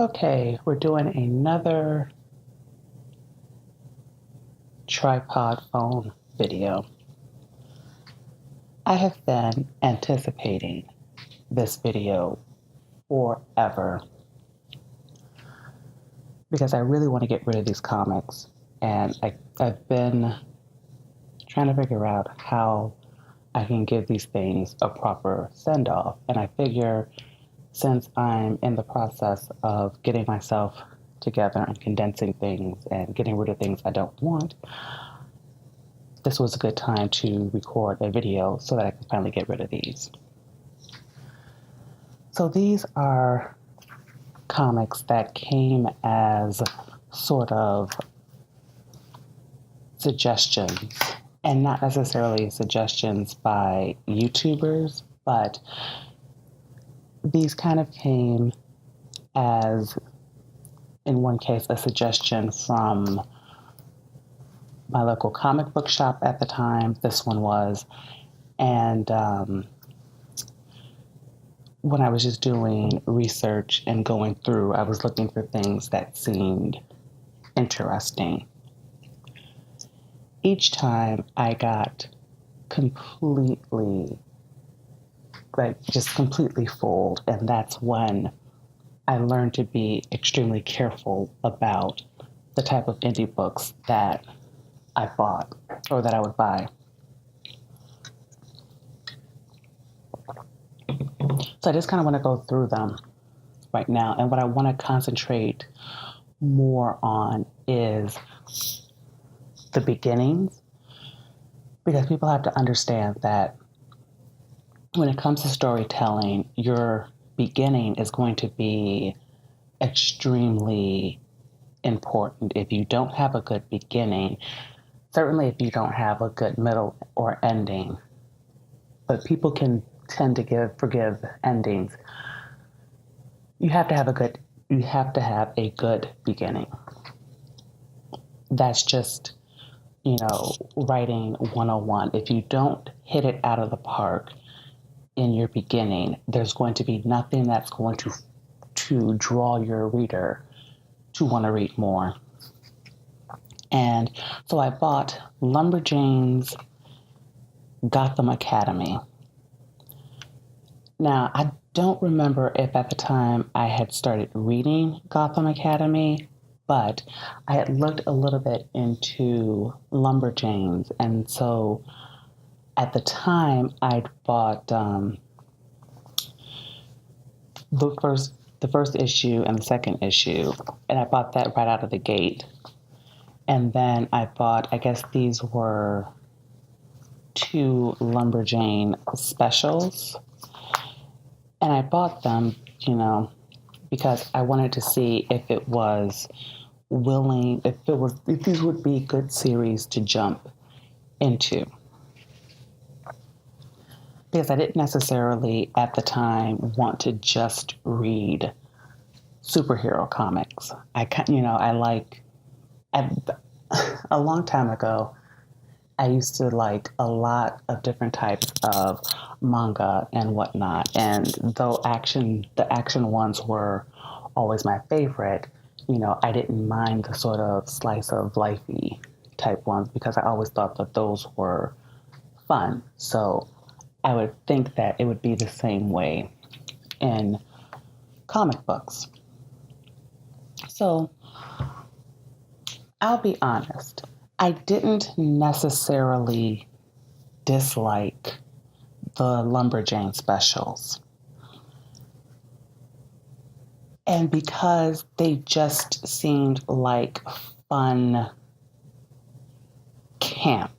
Okay, we're doing another tripod phone video. I have been anticipating this video forever because I really want to get rid of these comics, and I've been trying to figure out how I can give these things a proper send-off. And I figure since I'm in the process of getting myself together and condensing things and getting rid of things I don't want, this was a good time to record a video so that I can finally get rid of these. So these are comics that came as sort of suggestions, and not necessarily suggestions by YouTubers, but these kind of came as, in one case, a suggestion from my local comic book shop at the time. This one was. And when I was just doing research and going through, I was looking for things that seemed interesting. Each time I got completely fooled. And that's when I learned to be extremely careful about the type of indie books that I bought or that I would buy. So I just kind of want to go through them right now. And what I want to concentrate more on is the beginnings, because people have to understand that when it comes to storytelling, your beginning is going to be extremely important. If you don't have a good beginning, certainly if you don't have a good middle or ending, but people can tend to forgive endings. You have to have a good beginning. That's just, writing 101. If you don't hit it out of the park in your beginning, there's going to be nothing that's going to draw your reader to want to read more. And so I bought Lumberjanes Gotham Academy. Now, I don't remember if at the time I had started reading Gotham Academy, but I had looked a little bit into Lumberjanes. And so at the time, I'd bought the first issue and the second issue, and I bought that right out of the gate. And then I bought, I guess these were 2 Lumberjane specials. And I bought them, because I wanted to see if it was if these would be good series to jump into. Because I didn't necessarily at the time want to just read superhero comics. A long time ago, I used to like a lot of different types of manga and whatnot. And though the action ones were always my favorite, I didn't mind the sort of slice of lifey type ones because I always thought that those were fun. So I would think that it would be the same way in comic books. So I'll be honest. I didn't necessarily dislike the Lumberjane specials. And because they just seemed like fun camp.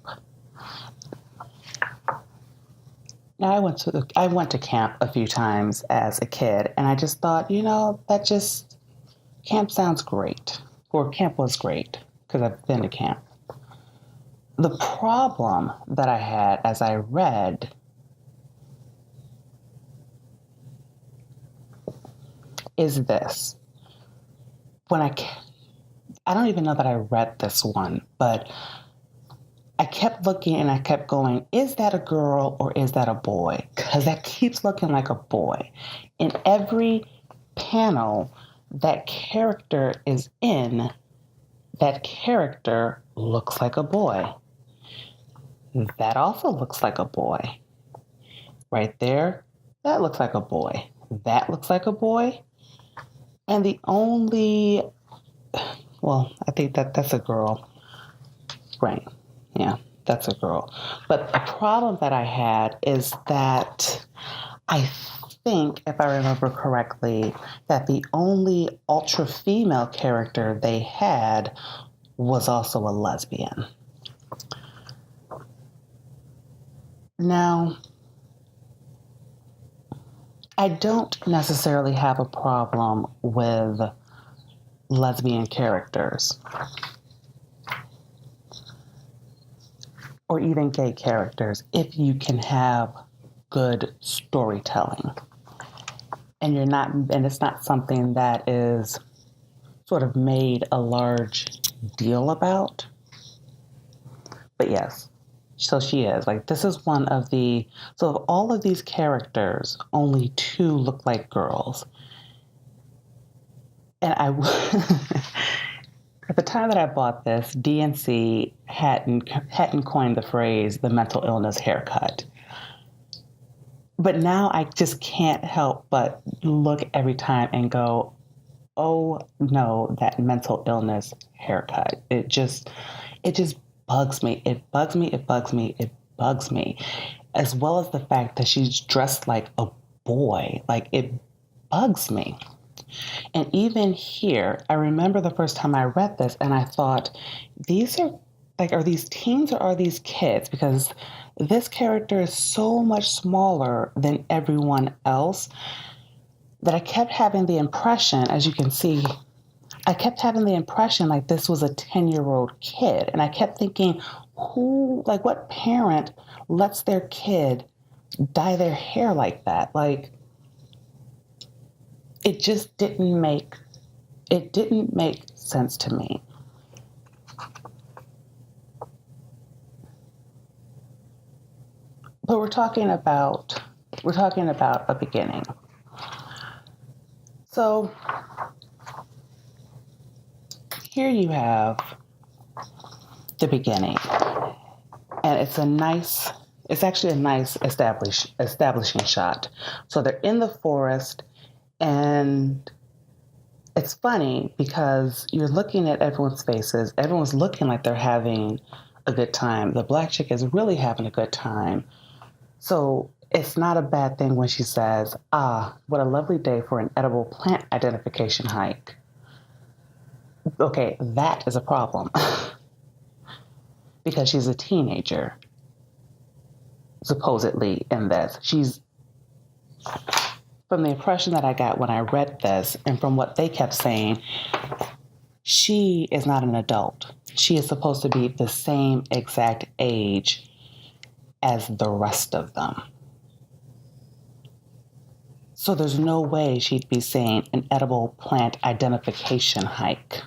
Now, I went to camp a few times as a kid, and I just thought, camp sounds great. Or camp was great, because I've been to camp. The problem that I had as I read is this. I don't even know that I read this one, but I kept looking and I kept going, is that a girl or is that a boy? Because that keeps looking like a boy. In every panel, that character is in, that character looks like a boy. That also looks like a boy. Right there, that looks like a boy. That looks like a boy. And the only, well, I think that's a girl. Right. Yeah, that's a girl. But the problem that I had is that I think, if I remember correctly, that the only ultra female character they had was also a lesbian. Now, I don't necessarily have a problem with lesbian characters or even gay characters if you can have good storytelling. And it's not something that is sort of made a large deal about. But yes, so she is. Like, this is one of the, so of all of these characters, only 2 look like girls. And at the time that I bought this, DNC hadn't coined the phrase the mental illness haircut. But now I just can't help but look every time and go, oh no, that mental illness haircut. It just bugs me. It bugs me. It bugs me. It bugs me. As well as the fact that she's dressed like a boy. Like, it bugs me. And even here, I remember the first time I read this and I thought, are these teens or are these kids? Because this character is so much smaller than everyone else that I kept having the impression, as you can see, like this was a 10-year-old kid. And I kept thinking, what parent lets their kid dye their hair like that? Like, it just didn't make sense to me. But we're talking about a beginning. So here you have the beginning, and it's actually a nice establishing shot. So they're in the forest, and it's funny because you're looking at everyone's faces. Everyone's looking like they're having a good time. The black chick is really having a good time. So it's not a bad thing when she says, what a lovely day for an edible plant identification hike. Okay, that is a problem. Because she's a teenager, supposedly, in this. From the impression that I got when I read this, and from what they kept saying, she is not an adult. She is supposed to be the same exact age as the rest of them. So there's no way she'd be saying an edible plant identification hike.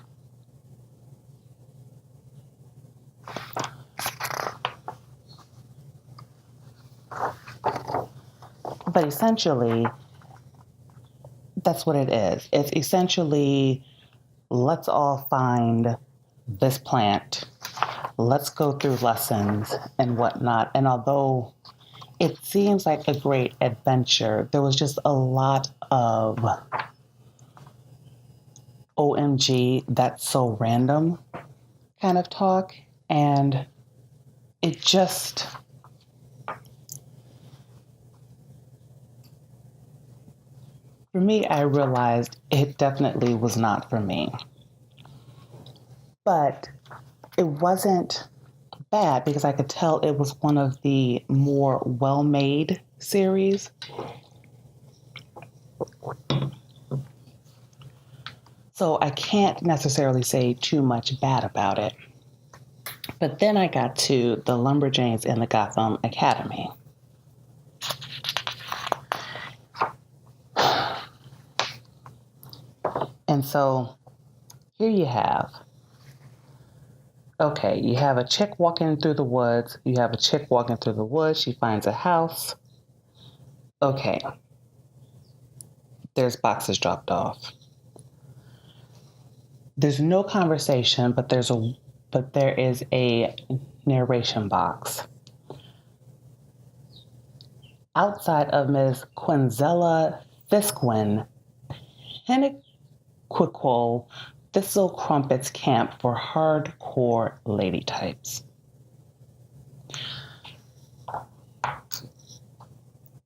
But essentially, that's what it is. It's essentially, let's all find this plant. Let's go through lessons and whatnot. And although it seems like a great adventure, there was just a lot of OMG, that's so random kind of talk. And it just, for me, I realized it definitely was not for me. But it wasn't bad because I could tell it was one of the more well-made series. So I can't necessarily say too much bad about it. But then I got to the Lumberjanes in the Gotham Academy. And so here you have, you have a chick walking through the woods. She finds a house. Okay. There's boxes dropped off. there's no conversation, but there is a narration box. Outside of Ms. Quinzella Fisquin, Hennequil Thistle Crumpet's camp for hardcore lady types.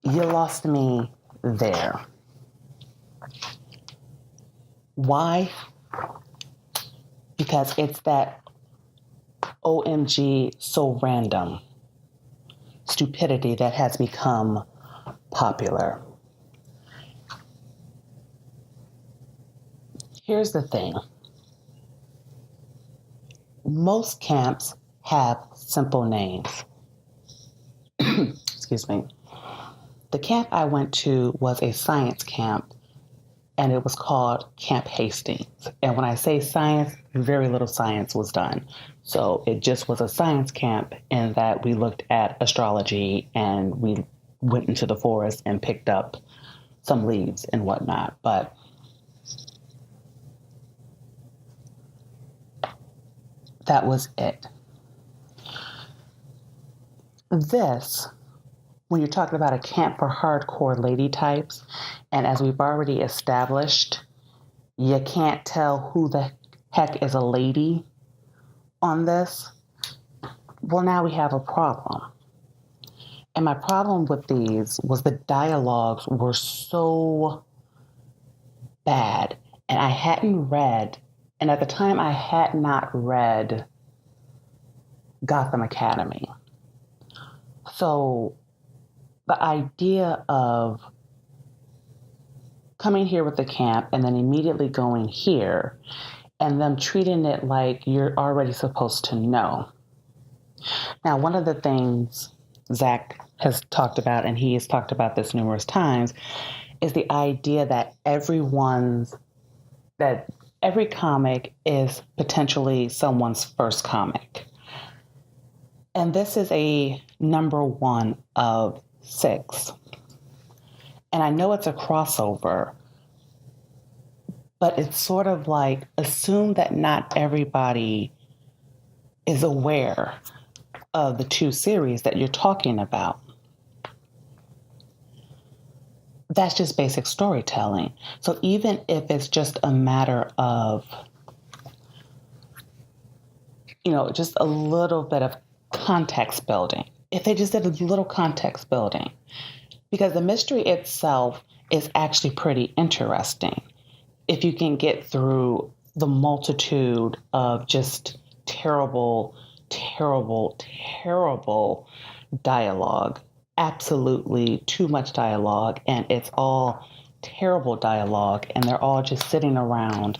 You lost me there. Why? Because it's that OMG so random stupidity that has become popular. Here's the thing. Most camps have simple names. Excuse me. The camp I went to was a science camp, and it was called Camp Hastings. And when I say science, very little science was done. So it just was a science camp in that we looked at astrology and we went into the forest and picked up some leaves and whatnot. But that was it. This, when you're talking about a camp for hardcore lady types, and as we've already established, you can't tell who the heck is a lady on this, well, now we have a problem. And my problem with these was the dialogues were so bad. And I hadn't read, and at the time I had not read Gotham Academy. So the idea of coming here with the camp and then immediately going here and them treating it like you're already supposed to know. Now, one of the things Zach has talked about, and he has talked about this numerous times, is the idea that every comic is potentially someone's first comic. And this is a number 1 of 6. And I know it's a crossover, but it's sort of like assume that not everybody is aware of the 2 series that you're talking about. That's just basic storytelling. So even if it's just a matter of, just a little bit of context building, if they just did a little context building, because the mystery itself is actually pretty interesting. If you can get through the multitude of just terrible, terrible, terrible dialogue, absolutely too much dialogue, and it's all terrible dialogue, and they're all just sitting around,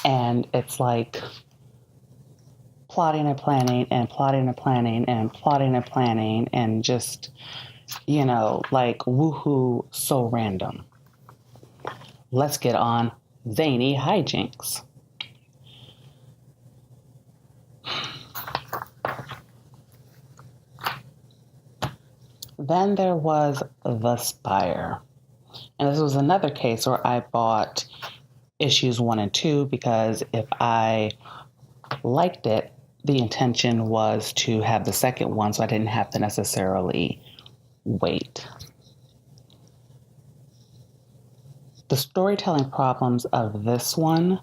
and it's like plotting and planning and plotting and planning and plotting and planning and just, like woohoo, so random. Let's get on zany hijinks. Then there was the Spire. And this was another case where I bought issues 1 and 2 because if I liked it, the intention was to have the second one so I didn't have to necessarily wait. The storytelling problems of this one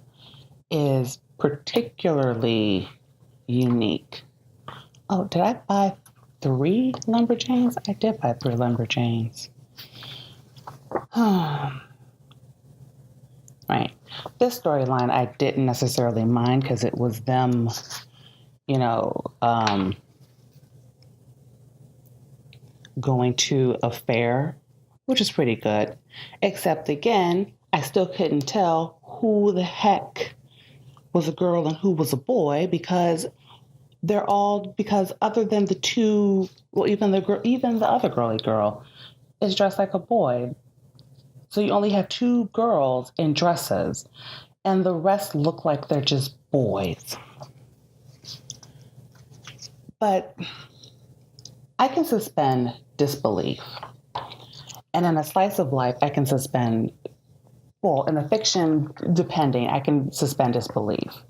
is particularly unique. Oh, did I buy 3 Lumberjanes? I did buy 3 Lumberjanes. Right. This storyline I didn't necessarily mind because it was them, going to a fair, which is pretty good. Except again, I still couldn't tell who the heck was a girl and who was a boy because other than the 2, well, even the other girly girl is dressed like a boy. So you only have 2 girls in dresses, and the rest look like they're just boys. But I can suspend disbelief. And in a slice of life, I can suspend well, in the fiction, depending, I can suspend disbelief.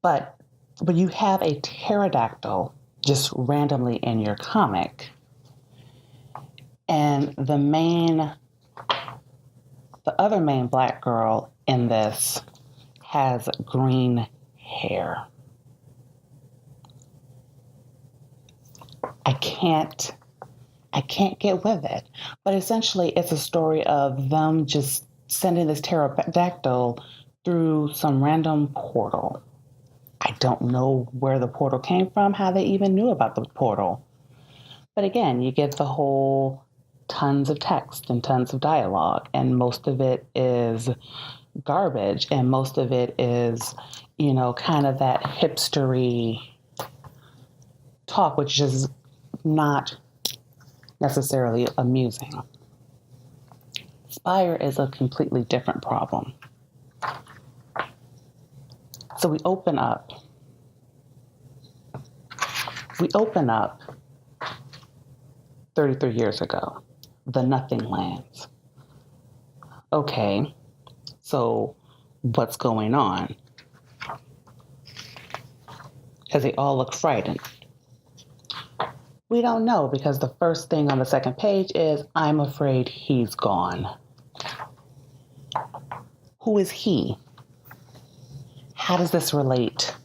But when you have a pterodactyl just randomly in your comic, and the other main black girl in this has green hair. I can't get with it. But essentially, it's a story of them just sending this pterodactyl through some random portal. I don't know where the portal came from, how they even knew about the portal. But again, you get the whole tons of text and tons of dialogue, and most of it is garbage, and most of it is, kind of that hipstery talk, which is not necessarily amusing. Spire is a completely different problem. So we open up 33 years ago, the Nothing Lands. Okay, so what's going on? Because they all look frightened. We don't know, because the first thing on the second page is, I'm afraid he's gone. Who is he? How does this relate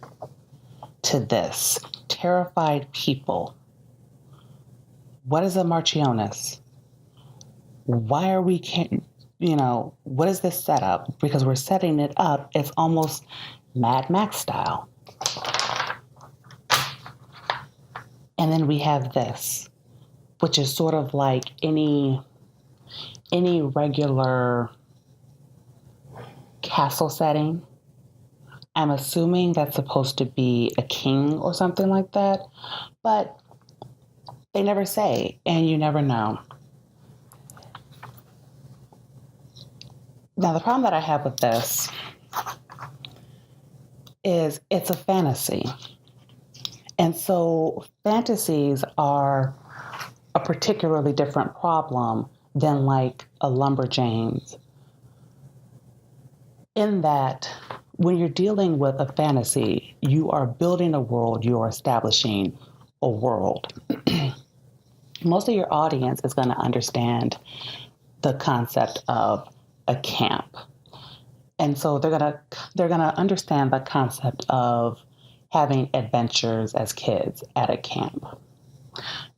to this? Terrified people. What is a Marchioness? Why are we, what is this setup? Because we're setting it up, it's almost Mad Max style. And then we have this, which is sort of like any regular castle setting. I'm assuming that's supposed to be a king or something like that, but they never say, and you never know. Now, the problem that I have with this is it's a fantasy. And so fantasies are a particularly different problem than like a Lumberjanes, in that when you're dealing with a fantasy, you are building a world, you are establishing a world. Most of your audience is going to understand the concept of a camp. And so they're going to understand the concept of having adventures as kids at a camp.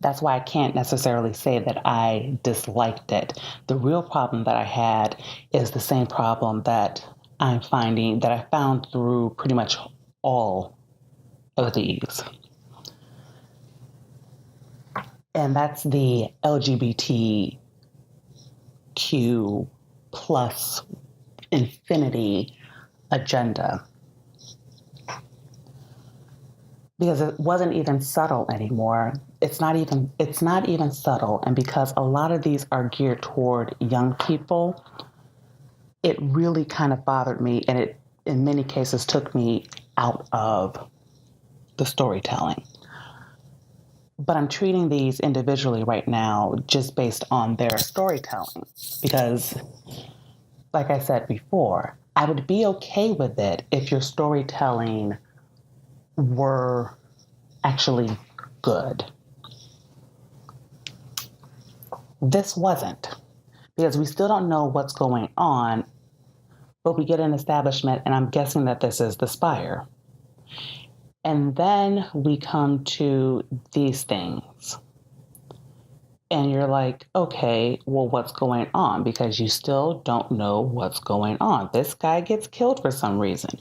That's why I can't necessarily say that I disliked it. The real problem that I had is the same problem that I'm finding, that I found through pretty much all of these. And that's the LGBTQ plus infinity agenda. Because it wasn't even subtle anymore. It's not even subtle. And because a lot of these are geared toward young people, it really kind of bothered me, and it in many cases took me out of the storytelling. But I'm treating these individually right now just based on their storytelling, because like I said before, I would be okay with it if your storytelling were actually good. This wasn't, because we still don't know what's going on, but we get an establishment, and I'm guessing that this is the Spire. And then we come to these things. And you're like, okay, well, what's going on? Because you still don't know what's going on. This guy gets killed for some reason.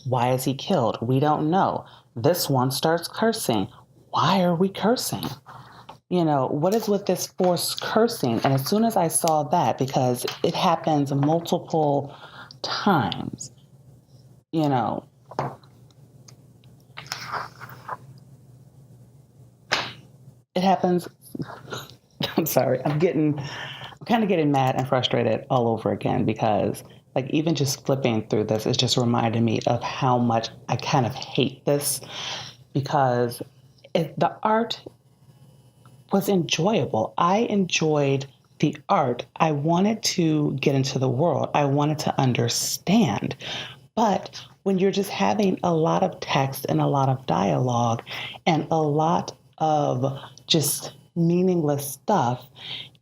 Why is he killed? We don't know. This one starts cursing. Why are we cursing? What is with this forced cursing? And as soon as I saw that, because it happens multiple times, it happens. I'm sorry. I'm kind of getting mad and frustrated all over again, because like even just flipping through this, it just reminded me of how much I kind of hate this, because the art was enjoyable. I enjoyed the art. I wanted to get into the world. I wanted to understand. But when you're just having a lot of text and a lot of dialogue and a lot of just meaningless stuff,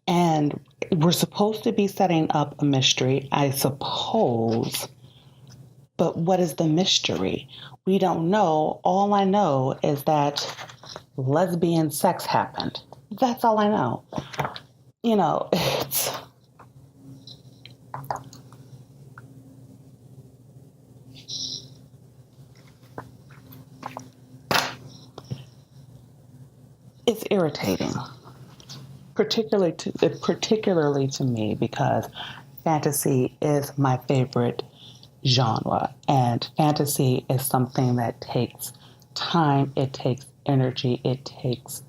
and we're supposed to be setting up a mystery, I suppose. But what is the mystery? We don't know. All I know is that lesbian sex happened. That's all I know. You know, it's irritating, particularly to me, because fantasy is my favorite genre, and fantasy is something that takes time, it takes energy, it takes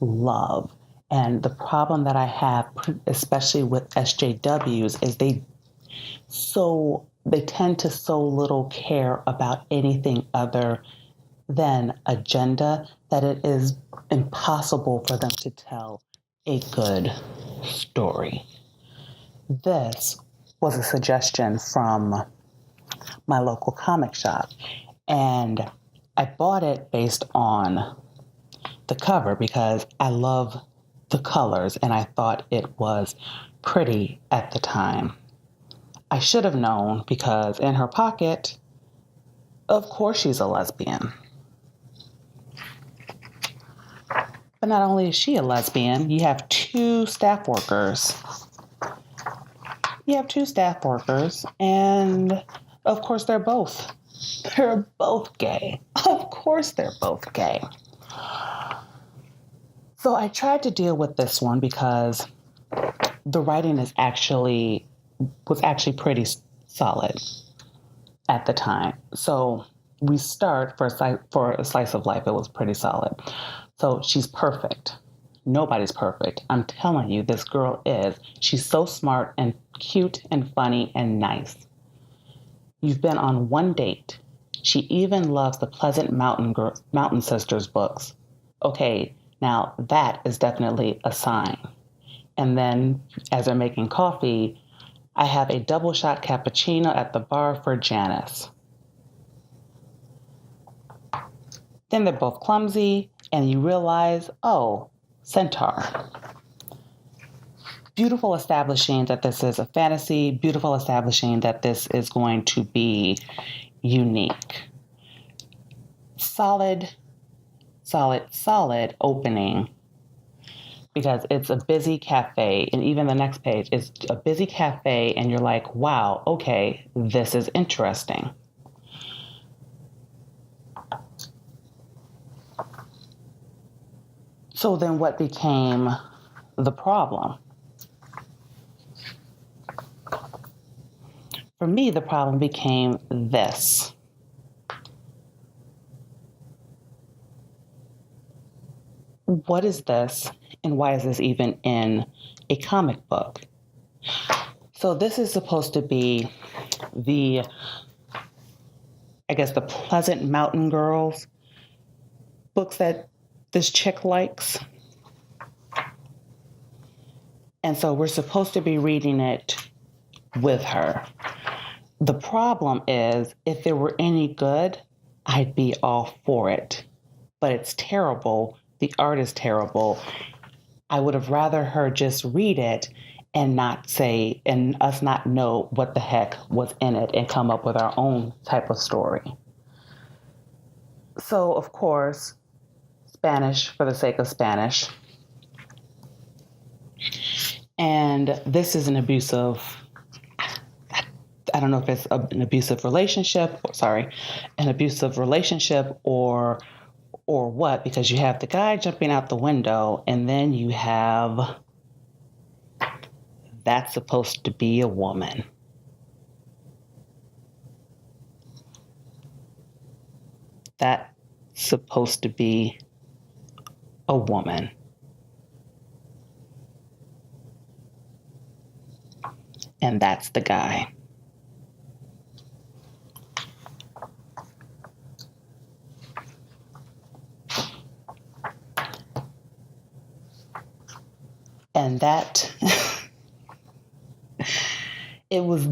love. And the problem that I have, especially with SJWs, is they tend to so little care about anything other than agenda that it is impossible for them to tell a good story. This was a suggestion from my local comic shop, and I bought it based on the cover because I love the colors and I thought it was pretty at the time. I should have known because in her pocket, of course she's a lesbian. But not only is she a lesbian, you have two staff workers. And of course they're both gay. Of course they're both gay. So I tried to deal with this one because the writing was actually pretty solid at the time. So we start for a slice of life. It was pretty solid. So she's perfect. Nobody's perfect. I'm telling you, this girl is. She's so smart and cute and funny and nice. You've been on one date. She even loves the Pleasant Mountain Sisters books. Okay, now that is definitely a sign. And then as they're making coffee, I have a double shot cappuccino at the bar for Janice. Then they're both clumsy, and you realize, oh, centaur. Beautiful establishing that this is a fantasy, beautiful establishing that this is going to be unique. Solid opening, because it's a busy cafe, and even the next page is a busy cafe, and you're like, wow, okay, this is interesting. So then what became the problem? For me, the problem became this. What is this, and why is this even in a comic book? So this is supposed to be the Pleasant Mountain Girls books that this chick likes. And so we're supposed to be reading it with her. The problem is, if it were any good, I'd be all for it. But it's terrible. The art is terrible. I would have rather her just read it and not say, and us not know what the heck was in it and come up with our own type of story. So, of course, Spanish for the sake of Spanish. And this is an abusive, I don't know if it's an abusive relationship or what, because you have the guy jumping out the window, and then you have, that's supposed to be a woman. That's supposed to be a woman. And that's the guy. And that it was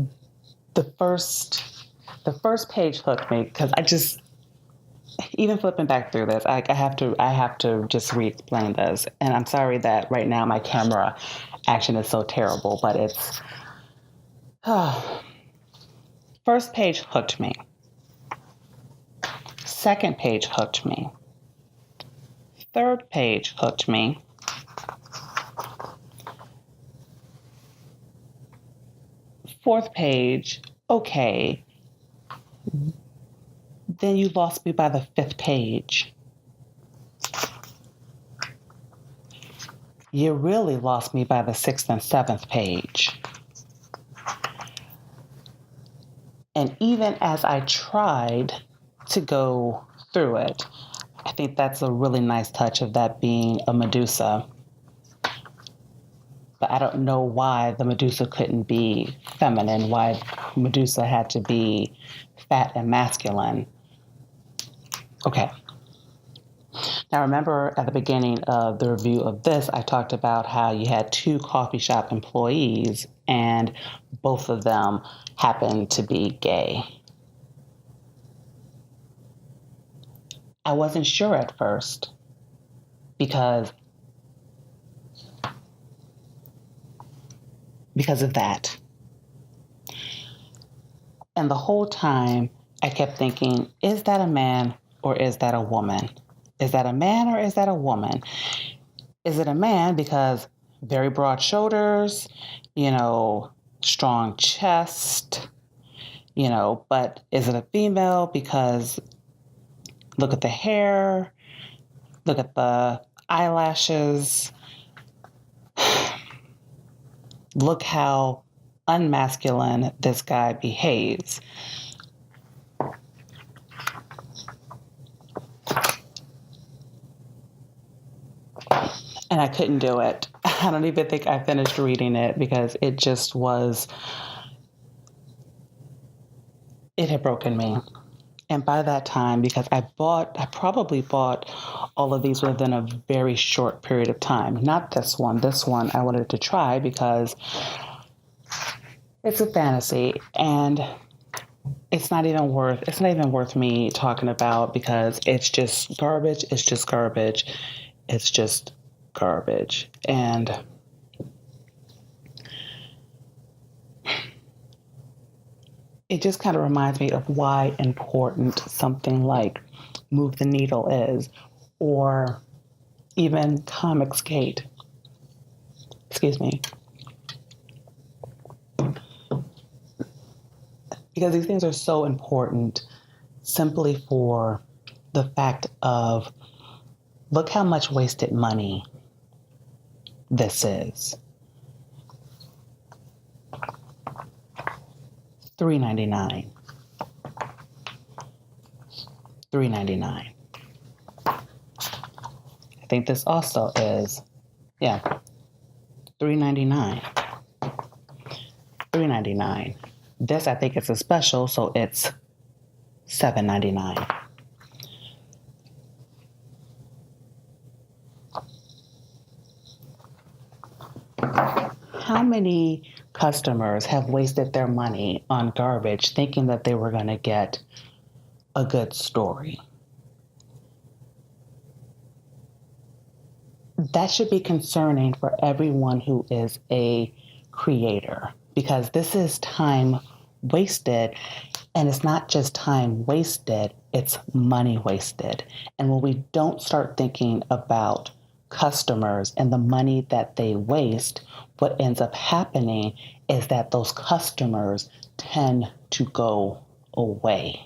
the first page hooked me because I just, even flipping back through this, I have to just re-explain this. And I'm sorry that right now my camera action is so terrible, but it's, first page hooked me. Second page hooked me. Third page hooked me. Fourth page, okay. Then you lost me by the fifth page. You really lost me by the sixth and seventh page. And even as I tried to go through it, I think that's a really nice touch of that being a Medusa. But I don't know why the Medusa couldn't be feminine, why Medusa had to be fat and masculine. Okay. Now remember at the beginning of the review of this, I talked about how you had two coffee shop employees and both of them happened to be gay. I wasn't sure at first because of that. And the whole time I kept thinking, is that a man or is that a woman? Is that a man or is that a woman? Is it a man because very broad shoulders, strong chest, but is it a female because look at the hair, look at the eyelashes, look how unmasculine this guy behaves. And I couldn't do it. I don't even think I finished reading it because it just was, it had broken me. And by that time, because I probably bought all of these within a very short period of time. Not this one. This one I wanted to try because it's a fantasy and it's not even worth me talking about because it's just garbage. It's just garbage. It's just garbage. And it just kind of reminds me of why important something like Move the Needle is, or even Comicsgate. Excuse me. Because these things are so important simply for the fact of, look how much wasted money this is. $3.99. $3.99. I think this also is, $3.99. $3.99. This I think is a special, so it's $7.99. How many customers have wasted their money on garbage thinking that they were going to get a good story? That should be concerning for everyone who is a creator, because this is time wasted, and it's not just time wasted, it's money wasted. And when we don't start thinking about customers and the money that they waste, what ends up happening is that those customers tend to go away.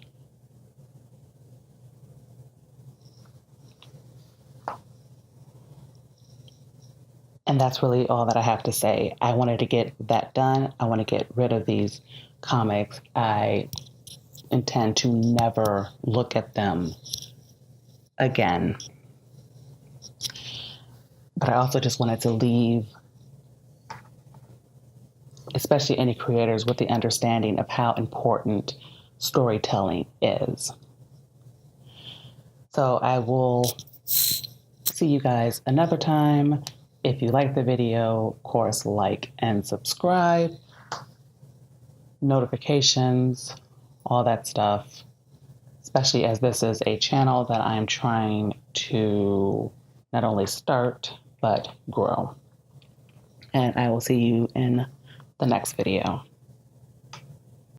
And that's really all that I have to say. I wanted to get that done. I want to get rid of these comics. I intend to never look at them again. But I also just wanted to leave, especially any creators, with the understanding of how important storytelling is. So I will see you guys another time. If you like the video, of course, like and subscribe. notifications, all that stuff, especially as this is a channel that I'm trying to not only start, but grow. And I will see you in the next video.